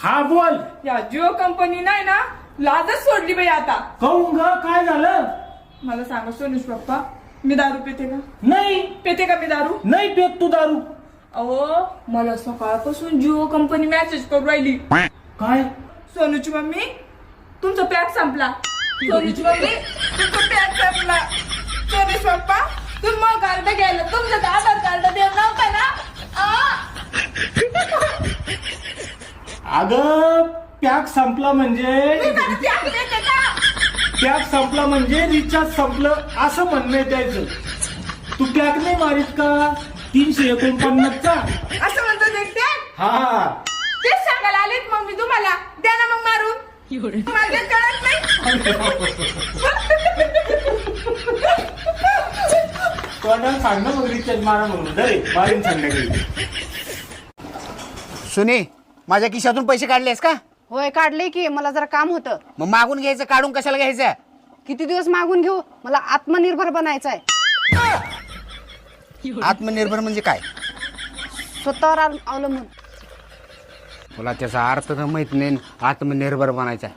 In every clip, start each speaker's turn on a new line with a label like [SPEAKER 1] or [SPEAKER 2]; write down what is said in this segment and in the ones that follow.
[SPEAKER 1] हा बोल.
[SPEAKER 2] या जिओ कंपनी नाही ना लाजच सोडली बाई आता.
[SPEAKER 1] काहून ग, काय झालं?
[SPEAKER 2] मला सांगा सोनुष पप्पा, मी दारू पिते का?
[SPEAKER 1] नाही
[SPEAKER 2] पिते का मी दारू?
[SPEAKER 1] नाही पेत तू दारू.
[SPEAKER 2] अहो मला सकाळपासून जिओ कंपनी मेसेज करून राहिली.
[SPEAKER 1] काय?
[SPEAKER 2] सोनूची मम्मी तुमचा पॅक संपला. सोनूची मम्मी तुमचा पॅक संपला. सोनुष पप्पा तुम्ही मग कार्ड घ्यायला तुमचं आधार कार्ड देत नव्हतं ना?
[SPEAKER 1] अगं पॅक संपला म्हणजे
[SPEAKER 2] मी जरा पॅक देते का?
[SPEAKER 1] पॅक संपला म्हणजे रिचार्ज संपलं असं म्हणणं आहे त्याचं. तू पॅक नाही मारित का 349चा?
[SPEAKER 2] असं म्हणतो देखते.
[SPEAKER 1] हा
[SPEAKER 2] तेच सांगायला आलेत मग मी तुम्हाला. द्या ना मग मारून. मला ते कळत नाही.
[SPEAKER 1] तोंडाला सांग ना मग रिचार्ज मारा म्हणून. दे मारीन संध्याकाळी.
[SPEAKER 3] सुने, माझ्या खिशातून पैसे काढलेस का?
[SPEAKER 4] होय काढले की, मला जरा काम होतं.
[SPEAKER 3] मग मागून घ्यायचं, काढून कशाला घ्यायचं?
[SPEAKER 4] किती दिवस मागून घेऊ? मला आत्मनिर्भर बनायचं आहे.
[SPEAKER 3] आत्मनिर्भर म्हणजे काय?
[SPEAKER 4] स्वतःवर अवलंबून.
[SPEAKER 3] तुला त्याचा अर्थ तर माहित नाही. आत्मनिर्भर बनायचा.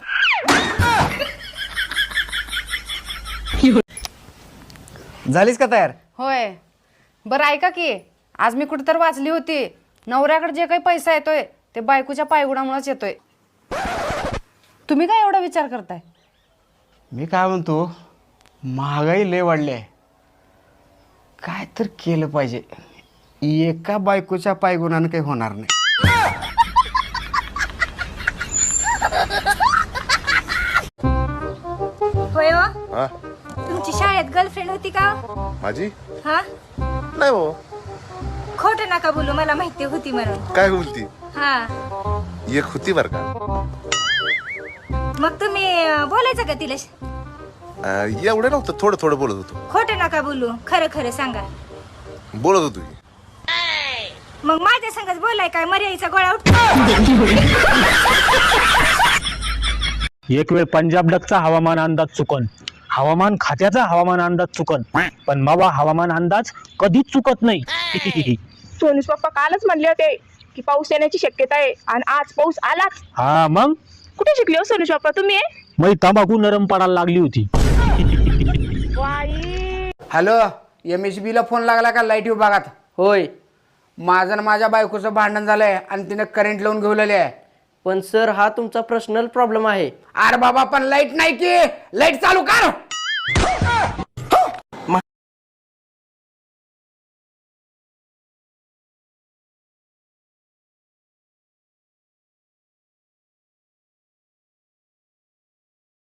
[SPEAKER 3] झालीस का तयार?
[SPEAKER 4] होय. बरं ऐका की, आज मी कुठेतरी वाचली होती, नवऱ्याकडे जे काही पैसा येतोय ते बायकोच्या पायगुणामुळेच येतोय. तुम्ही काय एवढा विचार करताय?
[SPEAKER 3] मी काय म्हणतो, महागाई लय वाढली आहे. काय तर केलं पाहिजे. एका बायकोच्या पायगुणानं काही होणार नाही.
[SPEAKER 5] होय हो?
[SPEAKER 6] हा
[SPEAKER 5] तुमची शाळेत गर्लफ्रेंड होती का?
[SPEAKER 6] माझी
[SPEAKER 5] हा
[SPEAKER 6] नाही हो.
[SPEAKER 5] खोटं नका बोलू, मला माहिती होती म्हणून.
[SPEAKER 6] काय बोलती?
[SPEAKER 5] हा
[SPEAKER 6] एक होती बर का.
[SPEAKER 5] मग तुम्ही बोलायचं का तिला?
[SPEAKER 6] एवढं नव्हतं, थोडं थोडं बोलत होतो.
[SPEAKER 5] खोटं नका बोलू, खरं खरं सांगा.
[SPEAKER 6] बोलत होतो की.
[SPEAKER 5] मग माझ्या संगच बोलाय काय मर्यादेचा गोळा उठ.
[SPEAKER 7] एक वेळ पंजाब डकचा हवामान अंदाज चुकन, हवामान खात्याचा हवामान अंदाज चुकन, पण मावा हवामान अंदाज कधीच चुकत नाही.
[SPEAKER 8] सोनुष पप्पा कालच म्हणले होते की पाऊस येण्याची शक्यता आहे आणि आज पाऊस आलाच.
[SPEAKER 7] हा मग
[SPEAKER 8] कुठे शिकले हो सोनुष पप्पा तुम्ही?
[SPEAKER 7] मग तंबाखू नरम पडायला लागली होती.
[SPEAKER 3] हॅलो, MSB ला फोन लागला का लाईट विभागात?
[SPEAKER 9] होय.
[SPEAKER 3] माझं आणि माझ्या बायकोचं भांडण झालंय आणि तिने करंट लावून घेऊलेले आहे.
[SPEAKER 9] पण सर हा तुमचा पर्सनल प्रॉब्लेम आहे.
[SPEAKER 3] अरे बाबा, पण लाईट नाही की. लाईट चालू कर.